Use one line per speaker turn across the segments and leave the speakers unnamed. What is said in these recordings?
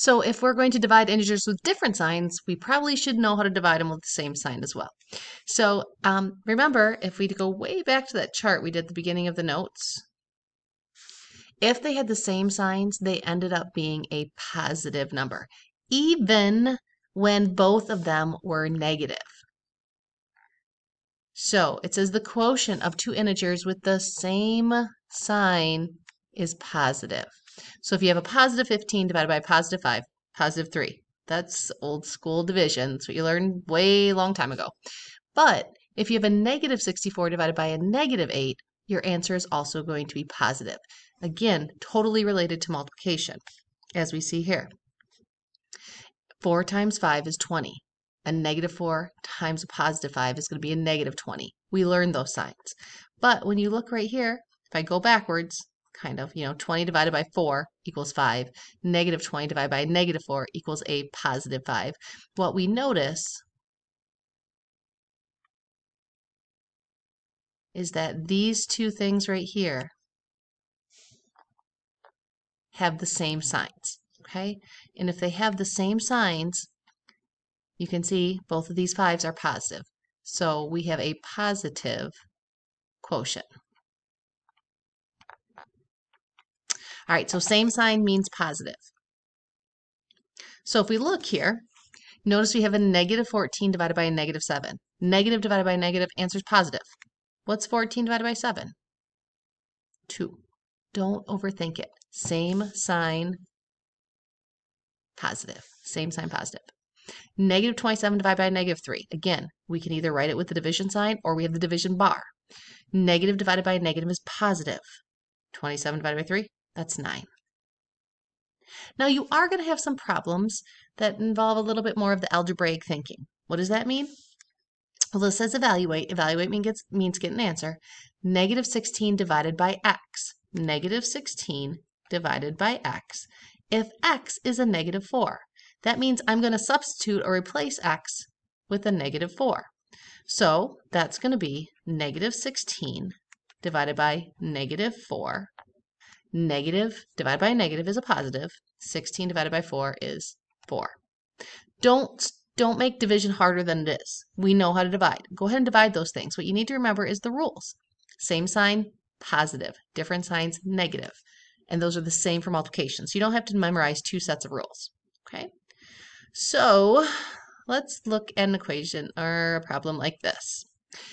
So if we're going to divide integers with different signs, we probably should know how to divide them with the same sign as well. So remember, if we go way back to that chart we did at the beginning of the notes, if they had the same signs, they ended up being a positive number, even when both of them were negative. So it says the quotient of two integers with the same sign is positive. So if you have a positive 15 divided by a positive 5, positive 3. That's old school division. That's what you learned way long time ago. But if you have a negative 64 divided by a negative 8, your answer is also going to be positive. Again, totally related to multiplication, as we see here. 4 times 5 is 20. A negative 4 times a positive 5 is going to be a negative 20. We learned those signs. But when you look right here, if I go backwards, kind of, 20 divided by 4 equals 5. Negative 20 divided by negative 4 equals a positive 5. What we notice is that these two things right here have the same signs, okay? And if they have the same signs, you can see both of these 5s are positive. So we have a positive quotient. All right, so same sign means positive. So if we look here, notice we have a negative 14 divided by a negative 7. Negative divided by negative, answer is positive. What's 14 divided by 7? 2. Don't overthink it. Same sign, positive. Same sign, positive. Negative 27 divided by negative 3. Again, we can either write it with the division sign or we have the division bar. Negative divided by a negative is positive. 27 divided by 3, that's 9. Now you are going to have some problems that involve a little bit more of the algebraic thinking. What does that mean? Well, this says evaluate. Evaluate means get an answer. Negative 16 divided by x. Negative 16 divided by x. If x is a negative 4, that means I'm going to substitute or replace x with a negative 4. So that's going to be negative 16 divided by negative 4. Negative divided by a negative is a positive. 16 divided by 4 is 4. Don't make division harder than it is. We know how to divide. Go ahead and divide those things. What you need to remember is the rules. Same sign, positive. Different signs, negative. And those are the same for multiplication. So you don't have to memorize two sets of rules. Okay? So let's look at an equation or a problem like this.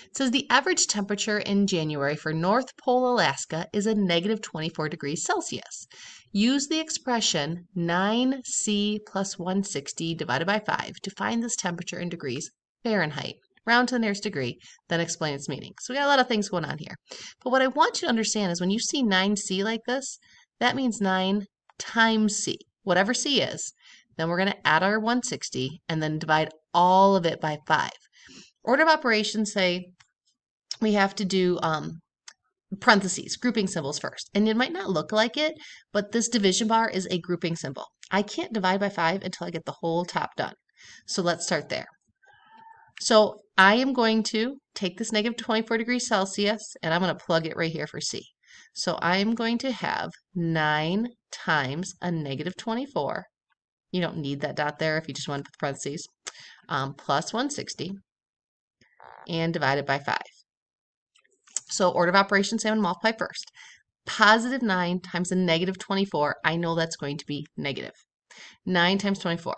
It says the average temperature in January for North Pole, Alaska is a negative 24 degrees Celsius. Use the expression 9C plus 160 divided by 5 to find this temperature in degrees Fahrenheit. Round to the nearest degree, then explain its meaning. So we got a lot of things going on here. But what I want you to understand is when you see 9C like this, that means 9 times C, whatever C is. Then we're going to add our 160 and then divide all of it by 5. Order of operations say we have to do parentheses, grouping symbols first. And it might not look like it, but this division bar is a grouping symbol. I can't divide by 5 until I get the whole top done. So let's start there. So I am going to take this negative 24 degrees Celsius and I'm going to plug it right here for C. So I am going to have 9 times a negative 24. You don't need that dot there if you just want to put parentheses. Plus 160. And divided by 5. So order of operations, I'm going to multiply first. Positive 9 times a negative 24, I know that's going to be negative. 9 times 24.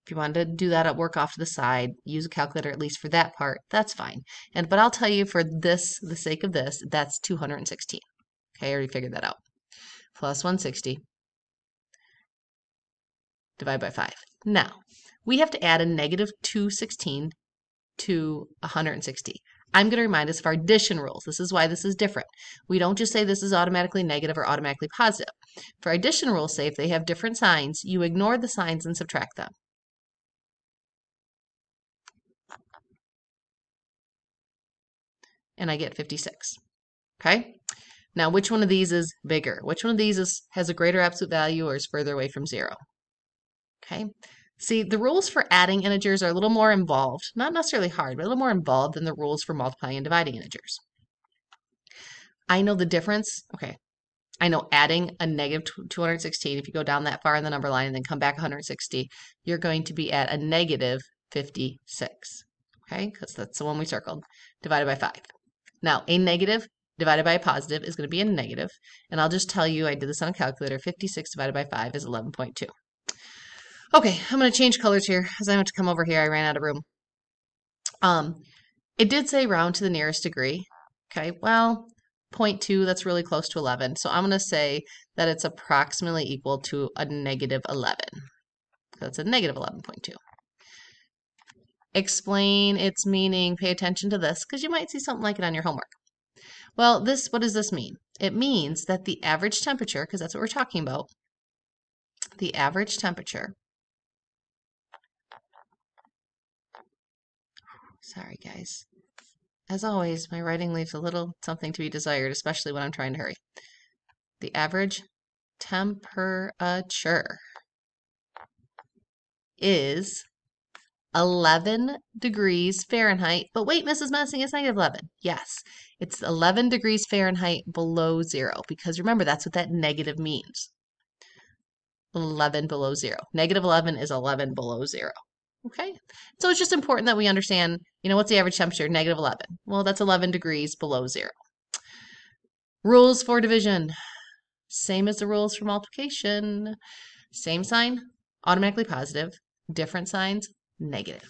If you wanted to do that at work off to the side, use a calculator at least for that part, that's fine. But I'll tell you for this, the sake of this, that's 216. Okay, I already figured that out. Plus 160 divided by 5. Now, we have to add a negative 216 to 160. I'm going to remind us of our addition rules. This is why this is different. We don't just say this is automatically negative or automatically positive. For our addition rules, say if they have different signs, you ignore the signs and subtract them. And I get 56. Okay? Now, which one of these is bigger? Which one of these has a greater absolute value or is further away from 0? Okay? See, the rules for adding integers are a little more involved, not necessarily hard, but a little more involved than the rules for multiplying and dividing integers. I know the difference. Okay, I know adding a negative 216, if you go down that far in the number line and then come back 160, you're going to be at a negative 56. Okay, because that's the one we circled, divided by 5. Now, a negative divided by a positive is going to be a negative, and I'll just tell you, I did this on a calculator, 56 divided by 5 is 11.2. Okay, I'm going to change colors here, as I have to come over here, I ran out of room. It did say round to the nearest degree. Okay, well, 0.2, that's really close to 11, so I'm going to say that it's approximately equal to a negative 11. That's a negative 11.2. Explain its meaning. Pay attention to this because you might see something like it on your homework. Well, what does this mean? It means that the average temperature, because that's what we're talking about, the average temperature, sorry guys, as always, my writing leaves a little something to be desired, especially when I'm trying to hurry. The average temperature is 11 degrees Fahrenheit. But wait, Mrs. Messing, it's negative 11. Yes, it's 11 degrees Fahrenheit below zero, because remember, that's what that negative means. 11 below zero. Negative 11 is 11 below zero. Okay, so it's just important that we understand, what's the average temperature? Negative 11. Well, that's 11 degrees below zero. Rules for division. Same as the rules for multiplication. Same sign, automatically positive. Different signs, negative.